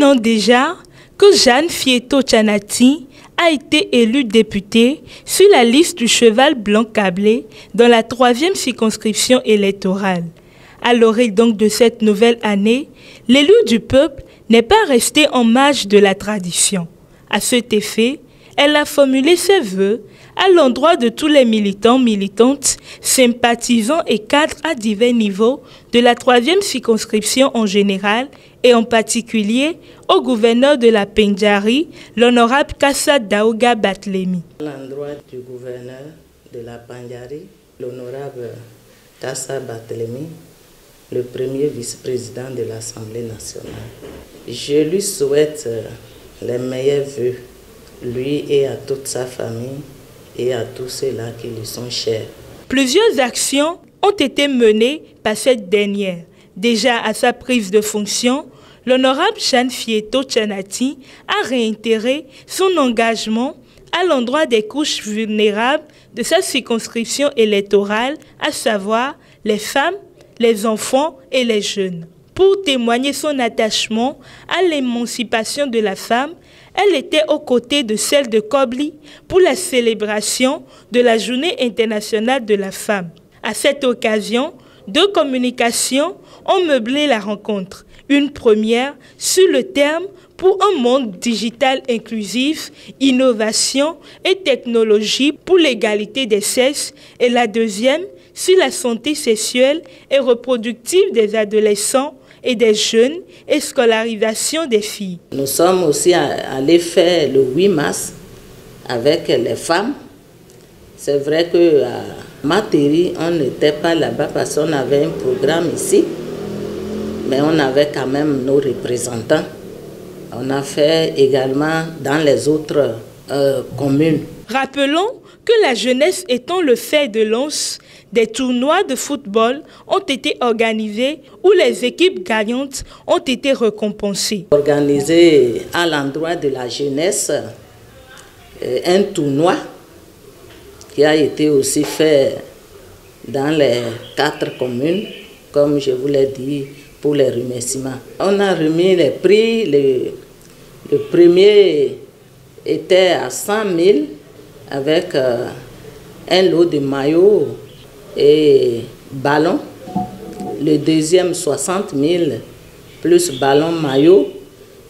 an déjà que Jeanne Fieto Tchanati a été élue députée sur la liste du cheval blanc câblé dans la 3e circonscription électorale. À l'orée donc de cette nouvelle année, l'élu du peuple n'est pas resté en marge de la tradition. À cet effet, elle a formulé ses vœux à l'endroit de tous les militants, militantes, sympathisants et cadres à divers niveaux de la 3e circonscription en général et en particulier au gouverneur de la Pendjari, l'honorable Kassa Daouga Batlemi. À l'endroit du gouverneur de la Pendjari, l'honorable Kassa Batlemi, le premier vice-président de l'Assemblée nationale. Je lui souhaite les meilleurs vœux, lui et à toute sa famille et à tous ceux-là qui lui sont chers. Plusieurs actions ont été menées par cette dernière. Déjà à sa prise de fonction, l'honorable Jeanne Fieto Tchanati a réitéré son engagement à l'endroit des couches vulnérables de sa circonscription électorale, à savoir les femmes, les enfants et les jeunes. Pour témoigner son attachement à l'émancipation de la femme, elle était aux côtés de celle de Kobli pour la célébration de la Journée internationale de la femme. À cette occasion, 2 communications ont meublé la rencontre. Une première sur le terme pour un monde digital inclusif, innovation et technologie pour l'égalité des sexes, et la deuxième sur la santé sexuelle et reproductive des adolescents et des jeunes et scolarisation des filles. Nous sommes aussi allés faire le 8 mars avec les femmes. C'est vrai qu'à Materi, on n'était pas là-bas parce qu'on avait un programme ici, mais on avait quand même nos représentants. On a fait également dans les autres communes. Rappelons que la jeunesse étant le fer de lance, des tournois de football ont été organisés où les équipes gagnantes ont été récompensées. Organisé à l'endroit de la jeunesse, un tournoi qui a été aussi fait dans les 4 communes, comme je vous l'ai dit, pour les remerciements. On a remis les prix. Le premier était à 100 000 avec un lot de maillots et ballons. Le deuxième, 60 000 plus ballon maillot.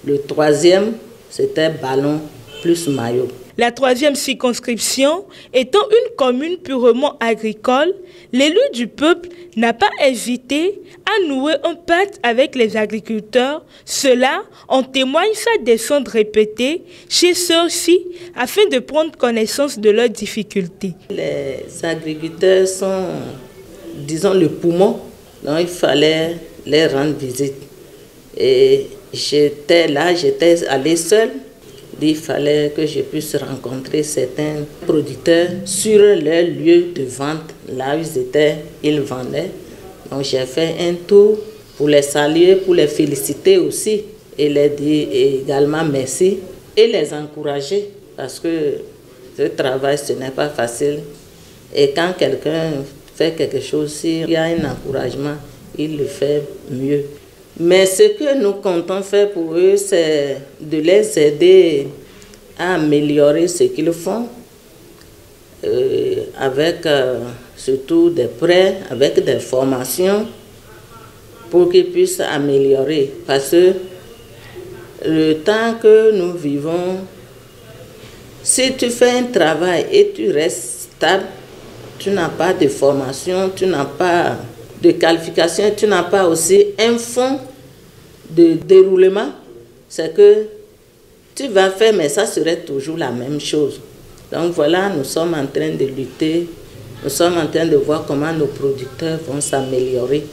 Le troisième, c'était ballon plus maillot. La 3e circonscription étant une commune purement agricole, l'élu du peuple n'a pas hésité à nouer un pacte avec les agriculteurs. Cela en témoigne sa descente répétée chez ceux-ci afin de prendre connaissance de leurs difficultés. Les agriculteurs sont, disons, le poumon, donc il fallait les rendre visite. Et j'étais là, j'étais allée seule. Il fallait que je puisse rencontrer certains producteurs sur leur lieu de vente, là où ils étaient, ils vendaient. Donc j'ai fait un tour pour les saluer, pour les féliciter aussi et les dire également merci et les encourager parce que ce travail, ce n'est pas facile. Et quand quelqu'un fait quelque chose, s'il y a un encouragement, il le fait mieux. Mais ce que nous comptons faire pour eux, c'est de les aider à améliorer ce qu'ils font, avec surtout des prêts, avec des formations, pour qu'ils puissent améliorer. Parce que le temps que nous vivons, si tu fais un travail et tu restes stable, tu n'as pas de formation, tu n'as pas de qualification, tu n'as pas aussi un fonds de déroulement, c'est que tu vas faire, mais ça serait toujours la même chose. Donc voilà, nous sommes en train de lutter, nous sommes en train de voir comment nos producteurs vont s'améliorer.